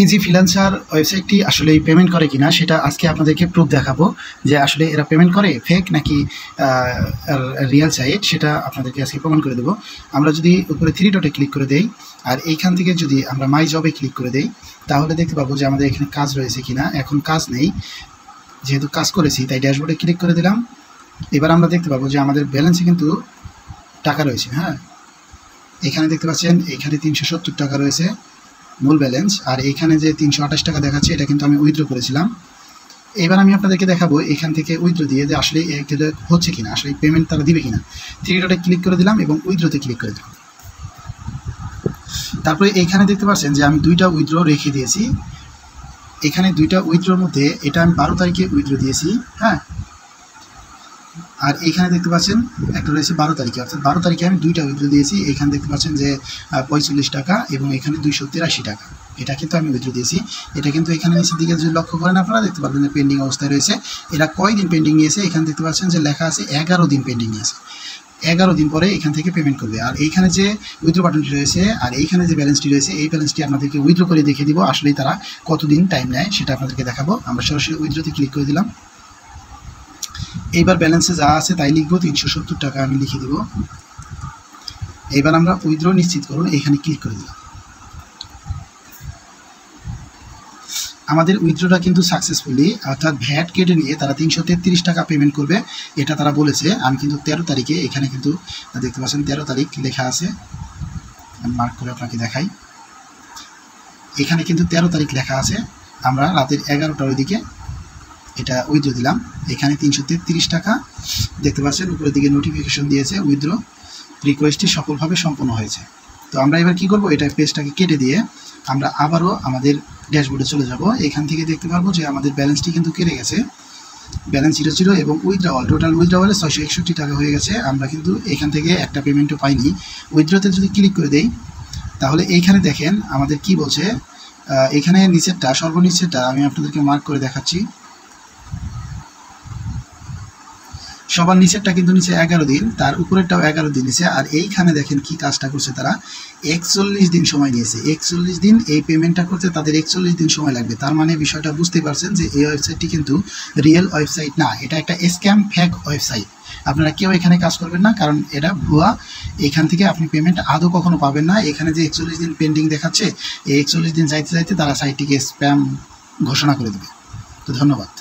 Easy freelancer ওয়েবসাইটটি আসলে payment করে কিনা সেটা আজকে আপনাদেরকে প্রুফ দেখাবো যে আসলে এরা পেমেন্ট করে ফেক নাকি রিয়েল সাইট সেটা আপনাদেরকে আজকে প্রমাণ করে দেবো। আমরা যদি উপরে 3 ডটে ক্লিক করে দেই আর এইখান থেকে যদি আমরা মাই জবে ক্লিক করে দেই তাহলে দেখতে পাবো যে আমাদের এখানে কাজ রয়েছে কিনা। এখন কাজ নেই, যেহেতু কাজ করেছি তাই ড্যাশবোর্ডে ক্লিক করে দিলাম। এবার আমরা দেখতে পাবো যে আমাদের ব্যালেন্সে কিন্তু টাকা রয়েছে। হ্যাঁ, এখানে দেখতে পাচ্ছেন এখানে 370 টাকা রয়েছে মূল ব্যালেন্স, আর এখানে যে 328 টাকা দেখাচ্ছে এটা কিন্তু আমি উইথড্র করেছিলাম। এবার আমি আপনাদেরকে দেখাবো এখান থেকে উইথড্র দিয়ে যে আসলে এটা হচ্ছে কিনা, আসলে পেমেন্ট তারা দিবে কিনা। 3 ডটে ক্লিক করে দিলাম এবং উইথড্রতে ক্লিক করে দিলাম। তারপরে এইখানে দেখতে পাচ্ছেন যে আমি 2টা উইথড্র রেখে দিয়েছি। এখানে 2টা উইথড্রর মধ্যে এটা আমি 12 তারিখে উইথড্র দিয়েছি। হ্যাঁ, আর এইখানে দেখতে পাচ্ছেন একটা রয়েছে 12 তারিখে, অর্থাৎ 12 তারিখে আমি 2টা উইথড্র দিয়েছি। এখানে দেখতে পাচ্ছেন যে 45 টাকা এবং এখানে 283 টাকা, এটা কিন্তু আমি উইথড্র দিয়েছি। এটা কিন্তু এখানে নিচের দিকে যদি লক্ষ্য করেন আপনারা দেখতে পারবেন যে পেন্ডিং অবস্থায় রয়েছে। এরা কয়দিন পেন্ডিং নিয়েছে এখানে দেখতে পাচ্ছেন যে লেখা আছে 11 দিন পেন্ডিং নিয়েছে। 11 দিন পরে এখান থেকে পেমেন্ট করবে। আর এইখানে যে উইথড্র বাটনটি রয়েছে আর এইখানে যে ব্যালেন্সটি রয়েছে এই ব্যালেন্সটি আপনাদেরকে উইথড্র করে দেখিয়ে দিব আসলেই তারা কতদিন টাইম নেয় সেটা আপনাদেরকে দেখাবো। আমরা সরাসরি উইথড্রতে ক্লিক করে দিলাম। এইবার ব্যালেন্সে যা আছে তাই লিখবো, 370 টাকা আমি লিখে দিব। এইবার আমরা উইথড্র নিশ্চিত করুন এখানে ক্লিক করে দিলাম। আমাদের উইথড্রটা কিন্তু সাকসেসফুলি, অর্থাৎ ভ্যাট কেটে নিয়ে তারা 333 টাকা পেমেন্ট করবে এটা তারা বলেছে। আমি কিন্তু 13 তারিখে এখানে কিন্তু দেখতে পাচ্ছেন 13 তারিখ লেখা আছে, আমি মার্ক করে আপনাকে দেখাই। এখানে কিন্তু 13 তারিখ লেখা আছে। আমরা রাতের 11টার ওইদিকে এটা উইথড্র দিলাম। এখানে 333 টাকা দেখতে পাচ্ছেন, উপরের দিকে নোটিফিকেশন দিয়েছে উইথড্র রিকোয়েস্টটি সফলভাবে সম্পন্ন হয়েছে। তো আমরা এবার কি করব, এটা পেজটাকে কেটে দিয়ে আমরা আবারও আমাদের ড্যাশবোর্ডে চলে যাব। এখান থেকে দেখতে পারবো যে আমাদের ব্যালেন্সটি কিন্তু কেটে গেছে, ব্যালেন্স 0 এবং উইথড্রওয়াল, টোটাল উইথড্রওয়ালে 661 টাকা হয়ে গেছে। আমরা কিন্তু এখান থেকে একটা পেমেন্টও পাইনি। উইথড্রতে যদি ক্লিক করে দেই তাহলে এইখানে দেখেন আমাদের কি বলছে। এখানে নিচেরটা, সর্বনিচেরটা আমি আপনাদেরকে মার্ক করে দেখাচ্ছি। সবার নিচেরটা কিন্তু নিচে 11 দিন, তার উপরেরটাও 11 দিন নিচে। আর এইখানে দেখেন কি কাজটা করছে তারা, 41 দিন সময় নিয়েছে। 41 দিন এই পেমেন্টটা করতে তাদের 41 দিন সময় লাগবে। তার মানে বিষয়টা বুঝতে পারছেন যে এই ওয়েবসাইটটি কিন্তু রিয়েল ওয়েবসাইট না, এটা একটা স্ক্যাম ফেক ওয়েবসাইট। আপনারা কেউ এখানে কাজ করবেন না, কারণ এটা ভুয়া। এখান থেকে আপনি পেমেন্ট আদৌ কখনো পাবেন না। এখানে যে 41 দিন পেন্ডিং দেখাচ্ছে, এই 41 দিন যাইতে যাইতে তারা সাইটটিকে স্প্যাম ঘোষণা করে দেবে। তো ধন্যবাদ।